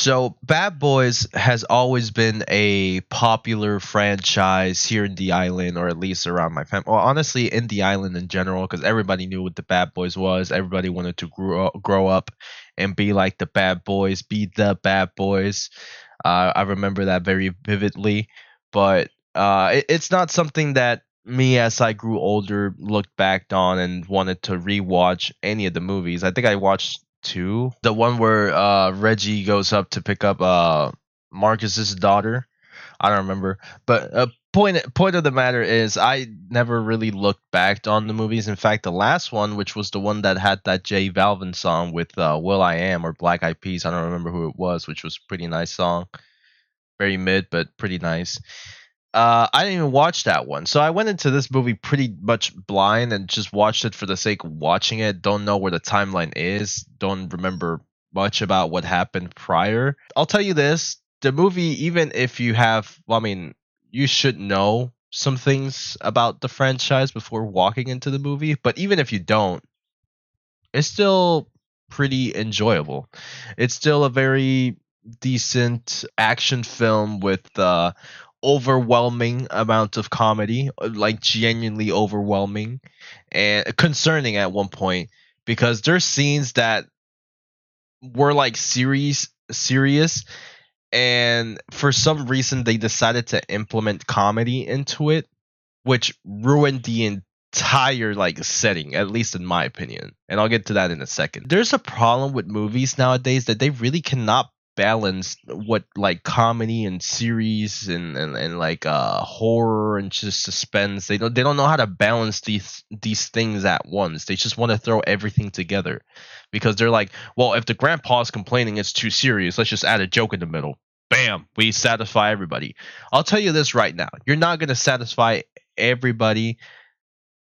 So, Bad Boys has always been a popular franchise here in the island, or at least around my family. Well, honestly, in the island in general, because everybody knew what the Bad Boys was. Everybody wanted to grow up and be like the Bad Boys, be the Bad Boys. I remember that very vividly, but it's not something that me, as I grew older, looked back on and wanted to rewatch any of the movies. I think I watched two. The one where Reggie goes up to pick up Marcus's daughter. I don't remember, but point of the matter is I never really looked back on the movies. In fact, the last one, which was the one that had that J Balvin song with Will I Am or Black Eyed Peas, I don't remember who it was, which was a pretty nice song. Very mid, but pretty nice. I didn't even watch that one. So I went into this movie pretty much blind and just watched it for the sake of watching it. Don't know where the timeline is. Don't remember much about what happened prior. I'll tell you this, the movie, even if you have, well, I mean, you should know some things about the franchise before walking into the movie, but even if you don't, it's still pretty enjoyable. It's still a very decent action film with overwhelming amount of comedy, like genuinely overwhelming and concerning at one point, because there's scenes that were like serious, and for some reason they decided to implement comedy into it, which ruined the entire like setting, at least in my opinion, and I'll get to that in a second. There's a problem with movies nowadays that they really cannot balance what like comedy and series and like horror and just suspense. They don't know how to balance these things at once. They just want to throw everything together because they're like, well, if the grandpa's complaining it's too serious, let's just add a joke in the middle. Bam, we satisfy everybody. I'll tell you this right now, you're not going to satisfy everybody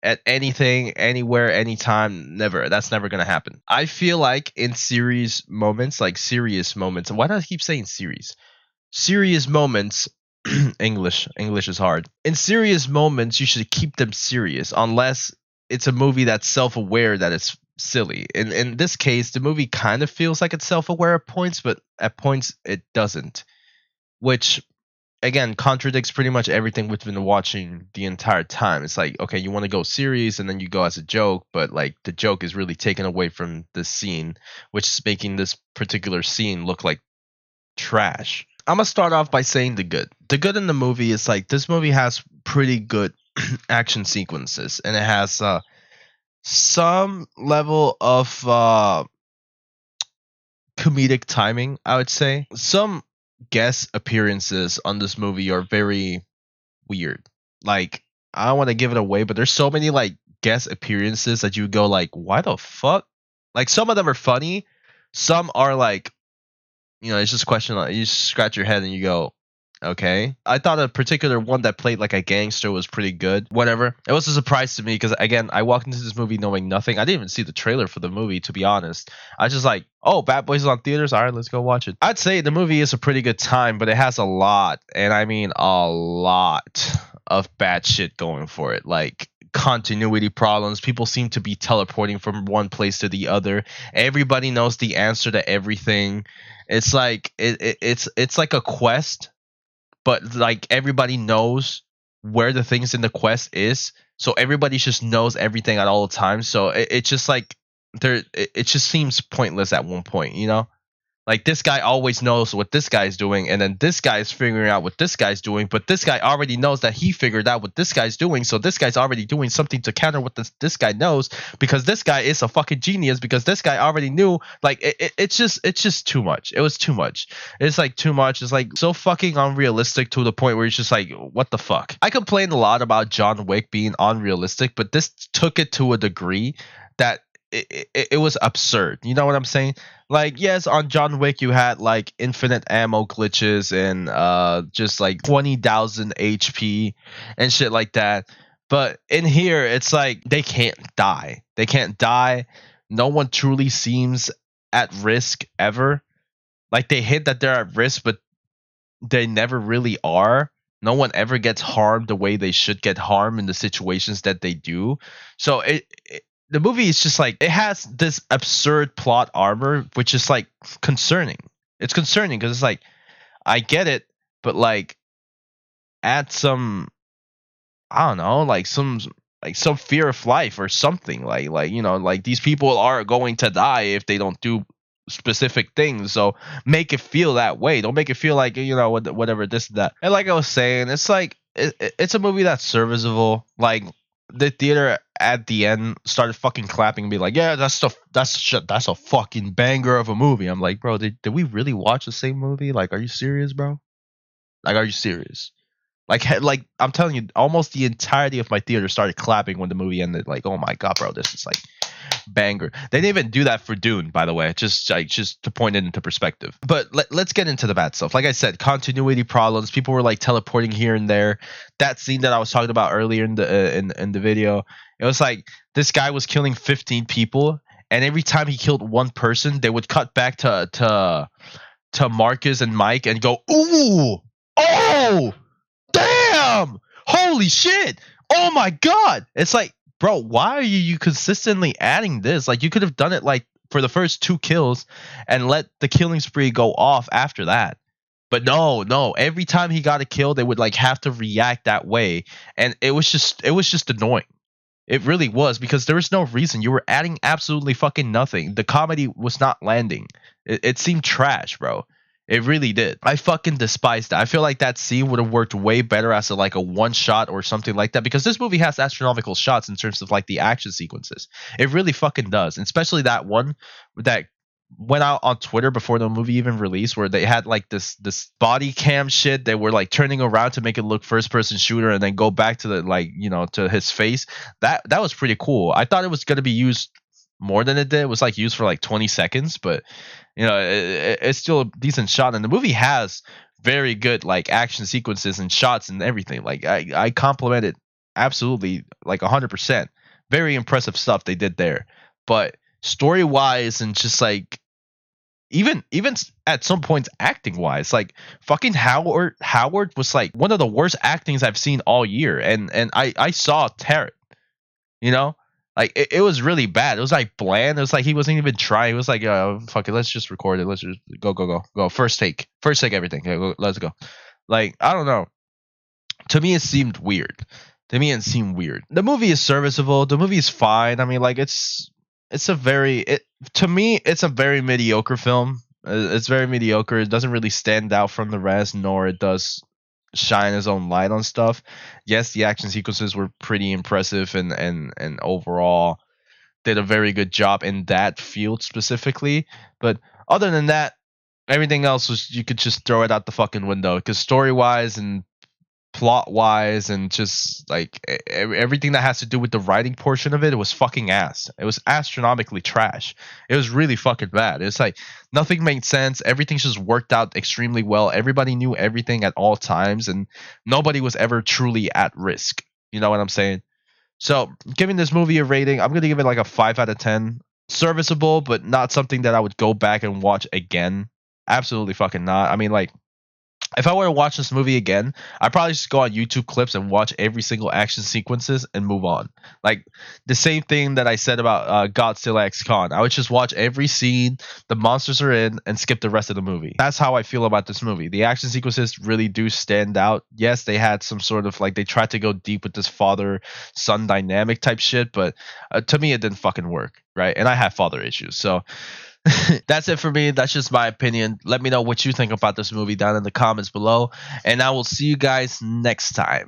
at anything, anywhere, anytime. Never. That's never gonna happen. I feel like in series moments, like serious moments, and why do I keep saying series? Serious moments. English is hard. In serious moments, you should keep them serious, unless it's a movie that's self-aware that it's silly. In this case, the movie kind of feels like it's self-aware at points, but at points it doesn't, which again contradicts pretty much everything we've been watching the entire time. It's like, okay, you want to go serious and then you go as a joke, but like the joke is really taken away from the scene, which is making this particular scene look like trash. I'm gonna start off by saying the good. The good in the movie is like this movie has pretty good action sequences, and it has some level of comedic timing, I would say. Some guest appearances on this movie are very weird. Like, I don't want to give it away, but there's so many like guest appearances that you go like, why the fuck? Like, some of them are funny, some are like, it's just a question, like you just scratch your head and you go, okay. I thought a particular one that played like a gangster was pretty good. Whatever. It was a surprise to me because again, I walked into this movie knowing nothing. I didn't even see the trailer for the movie, to be honest. I was just like, oh, Bad Boys is on theaters. All right, let's go watch it. I'd say the movie is a pretty good time, but it has a lot, and I mean a lot of bad shit going for it. Like continuity problems. People seem to be teleporting from one place to the other. Everybody knows the answer to everything. It's like it's like a quest, but like everybody knows where the things in the quest is, so everybody just knows everything at all times. So it's just like it just seems pointless at one point, like this guy always knows what this guy's doing, and then this guy is figuring out what this guy's doing, but this guy already knows that he figured out what this guy's doing, so this guy's already doing something to counter what this guy knows, because this guy is a fucking genius, because this guy already knew. Like it's just too much. It was too much. It's like too much. It's like so fucking unrealistic to the point where it's just like, what the fuck. I complained a lot about John Wick being unrealistic, but this took it to a degree that it was absurd. You know what I'm saying? Like, yes, on John Wick you had like infinite ammo glitches and just like 20,000 HP and shit like that. But in here it's like they can't die. They can't die. No one truly seems at risk ever. Like they hint that they're at risk, but they never really are. No one ever gets harmed the way they should get harmed in the situations that they do. So the movie is just like, it has this absurd plot armor, which is like concerning. It's concerning because it's like I get it, but like add some, I don't know, like some fear of life or something. Like you know, like these people are going to die if they don't do specific things. So make it feel that way. Don't make it feel like, you know, whatever this and that. And like I was saying, it's like it's a movie that's serviceable. Like the theater at the end started fucking clapping and be like, yeah, that's a fucking banger of a movie. I'm like, bro, did we really watch the same movie? Like, are you serious, bro? Like, are you serious? Like I'm telling you, almost the entirety of my theater started clapping when the movie ended. Like, oh my god, bro, this is like banger. They didn't even do that for Dune, by the way. Just to point it into perspective. But let's get into the bad stuff. Like I said, continuity problems. People were like teleporting here and there. That scene that I was talking about earlier in the in the video, it was like this guy was killing 15 people, and every time he killed one person, they would cut back to Marcus and Mike and go, ooh, oh, damn, holy shit, oh my god. It's like, bro, why are you consistently adding this? Like, you could have done it like for the first 2 kills and let the killing spree go off after that. But no, every time he got a kill, they would like have to react that way, and it was just annoying. It really was, because there was no reason. You were adding absolutely fucking nothing. The comedy was not landing. It seemed trash, bro. It really did. I fucking despised that. I feel like that scene would have worked way better as like a one shot or something like that, because this movie has astronomical shots in terms of like the action sequences. It really fucking does. And especially that one that went out on Twitter before the movie even released, where they had like this body cam shit. They were like turning around to make it look first person shooter and then go back to the, like, you know, to his face. That was pretty cool. I thought it was going to be used more than it did. It was like used for like 20 seconds, but you know, it's still a decent shot, and the movie has very good like action sequences and shots and everything. Like I compliment it absolutely, like 100%. Very impressive stuff they did there. But story wise and just like even at some points acting wise, like fucking Howard was like one of the worst actings I've seen all year, and I saw Tarrant, you know, like it was really bad. It was like bland. It was like he wasn't even trying. It was like, fuck it, let's just record it. Let's just go. First take everything. Okay, let's go. Like, I don't know. To me, it seemed weird. The movie is serviceable. The movie is fine. I mean, like it's a very to me it's a very mediocre film. It's very mediocre. It doesn't really stand out from the rest, nor it does shine his own light on stuff. Yes, the action sequences were pretty impressive, and overall did a very good job in that field specifically. But other than that, everything else was, you could just throw it out the fucking window, because story wise and plot wise and just like everything that has to do with the writing portion of it, it was fucking ass. It was astronomically trash. It was really fucking bad. It's like nothing made sense. Everything's just worked out extremely well. Everybody knew everything at all times, and nobody was ever truly at risk. You know what I'm saying? So giving this movie a rating, I'm gonna give it like a 5 out of 10. Serviceable, but not something that I would go back and watch again. Absolutely fucking not. I mean, like, if I were to watch this movie again, I'd probably just go on YouTube clips and watch every single action sequences and move on. Like the same thing that I said about Godzilla X Kong. I would just watch every scene the monsters are in and skip the rest of the movie. That's how I feel about this movie. The action sequences really do stand out. Yes, they had some sort of like, they tried to go deep with this father-son dynamic type shit, but to me it didn't fucking work, right? And I have father issues, so that's it for me. That's just my opinion. Let me know what you think about this movie down in the comments below, and I will see you guys next time.